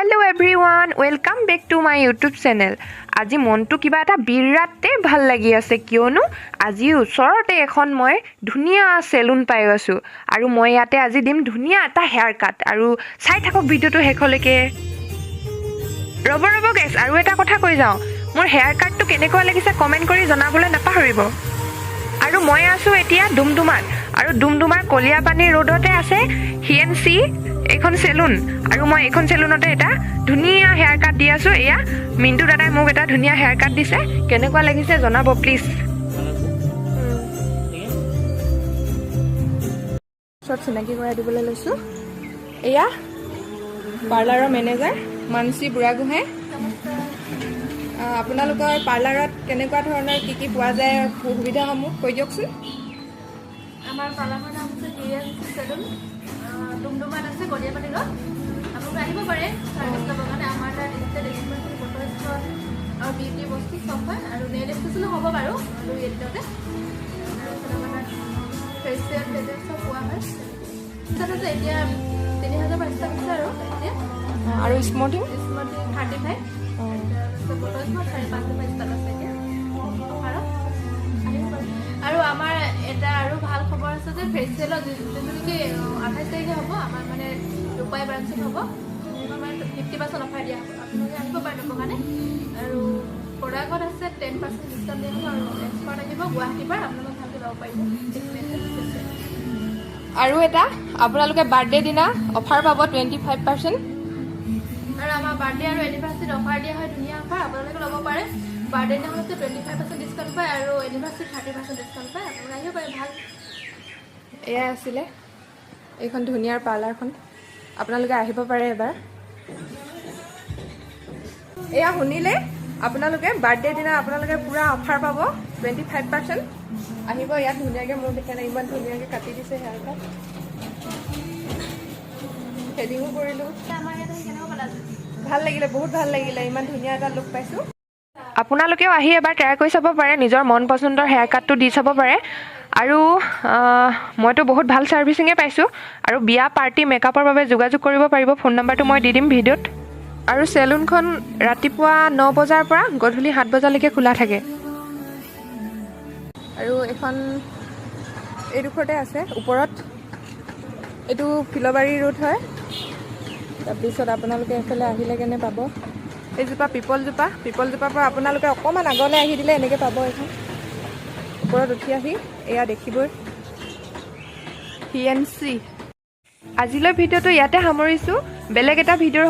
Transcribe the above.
Hello' everyone, welcome back to my YouTube channel. আজি মনটো কিবা এটা বিৰাটেই ভাল লাগি আছে, কিয়নো আজি ওচৰতে এখন মই ধুনীয়া চেলুন পাই আছোঁ আৰু মই ইয়াতে আজি দিম ধুনীয়া এটা হেয়াৰ কাট। আৰু চাই থাকক ভিডিঅ'টো শেষলৈকে। ৰ'ব গেছ, আৰু এটা কথা কৈ যাওঁ, মোৰ হেয়াৰ কাটটো কেনেকুৱা লাগিছে কমেণ্ট কৰি জনাবলৈ নাপাহৰিব। আৰু মই আছোঁ এতিয়া ডুমডুমাত, আৰু ডুমডুমাৰ কলিয়াপানী ৰোডতে আছে হিএনচি এইখন চেলুন, আৰু মই এইখন চেলুনতে এটা ধুনীয়া হেয়াৰ কাট দি আছোঁ। এয়া মিণ্টু দাদাই মোক এটা ধুনীয়া হেয়াৰ কাট দিছে, কেনেকুৱা লাগিছে জনাব প্লিজ। চব চিনাকি কৰাই দিবলৈ লৈছোঁ। এয়া পাৰ্লাৰৰ মেনেজাৰ মানসী বুঢ়াগোহাঁই। আপোনালোকৰ পাৰ্লাৰত কেনেকুৱা ধৰণৰ কি পোৱা যায় সুবিধাসমূহ কৈ দিয়কচোন। আমাৰ পাৰ্লাৰৰ নাম হৈছে হিএনচি চেলুন, ডুমডুমাত আছে কলিয়াপানী ৰোড। আপোনালোকে আহিব পাৰে চাৰ্ভিছ ল'বৰ কাৰণে। আমাৰ তাত ডিজিটেল এক্সপ্ৰেছন, ফটো ষ্টল আৰু বিউটি বস্তু চব হয়, আৰু নেইল এক্সপ্ৰেছনো হ'ব বাৰু আৰু এদিনতে। তাৰপিছত আমাৰ তাত ফেচিয়েল চব পোৱা হয়। তাত আছে এতিয়া 3000 পৰা ষ্টাৰ্ট আছে আৰু এতিয়া। আৰু স্মুথিং 35। তাৰপিছত ফটো ষ্টল 5,500 পৰা ষ্টাৰ্ট আছে এতিয়া অফাৰত। আহিব পাৰে। আৰু আমাৰ এটা আৰু ভাল খবৰ আছে যে ফেচিয়েলৰ যোনটো নেকি 28 তাৰিখে হ'ব, আমাৰ মানে ৰূপাই ব্ৰাঞ্চত হ'ব, আমাৰ 50% অফাৰ দিয়া হ'ব। আপোনালোকে আহিব পাৰে ল'বৰ কাৰণে। আৰু প্ৰডাক্টত আছে 10% ডিছকাউণ্ট দিয়া হ'ব, আৰু এক্সপাৰ্ট আহিব গুৱাহাটীৰ পৰা, আপোনালোক ভালকৈ ল'ব পাৰিব। আৰু এটা আপোনালোকে বাৰ্থডে দিনা অফাৰ পাব 25%। আৰু আমাৰ বাৰ্থডে আৰু এনিভাৰ্চাৰীত অফাৰ দিয়া হয়, ধুনীয়া অফাৰ, আপোনালোকে ল'ব পাৰে। বাৰ্থডে দিনা হৈছে 25% ডিছকাউণ্ট পায়, আৰু এনিভাৰ্চাৰীত 30% ডিছকাউণ্ট পায়। আপোনালোকে আহিব পাৰে। ভাল এয়াই আছিলে এইখন ধুনীয়াৰ পাৰ্লাৰখন, আপোনালোকে আহিব পাৰে এবাৰ। এয়া শুনিলে আপোনালোকে বাৰ্থডে দিনা আপোনালোকে পূৰা অফাৰ পাব 25%। আহিব ইয়াত ধুনীয়াকৈ, মোৰ দেখে নাই ইমান ধুনীয়াকৈ কাটি দিছে হেয়াৰ কাট, থ্ৰেডিঙো কৰিলোঁ। আমাৰ ইয়াত আহি কেনেকুৱা পালা? ভাল লাগিলে, বহুত ভাল লাগিলে, ইমান ধুনীয়া এটা লুক পাইছোঁ। আপোনালোকেও আহি এবাৰ ট্ৰাই কৰি চাব পাৰে, নিজৰ মন পচন্দৰ হেয়াৰ কাটটো দি চাব পাৰে। আৰু মইতো বহুত ভাল ছাৰ্ভিচিঙে পাইছোঁ। আৰু বিয়া পাৰ্টি মেকআপৰ বাবে যোগাযোগ কৰিব পাৰিব, ফোন নাম্বাৰটো মই দি দিম ভিডিঅ'ত। আৰু চেলুনখন ৰাতিপুৱা 9 বজাৰ পৰা গধূলি 7 বজালৈকে খোলা থাকে। আৰু এখন এইডোখৰতে আছে ওপৰত, এইটো ফিলবাৰী ৰোড হয়। তাৰপিছত আপোনালোকে এইফালে আহিলে কেনে পাব এইজোপা পিপলজোপাৰ পৰা আপোনালোকে অকণমান আগলৈ আহি দিলে এনেকৈ পাব। এইখন ওপৰত উঠি আহি এয়া দেখিবই হিএনচি। আজিলৈ ভিডিঅ'টো ইয়াতে সামৰিছোঁ। বেলেগ এটা ভিডিঅ'ৰ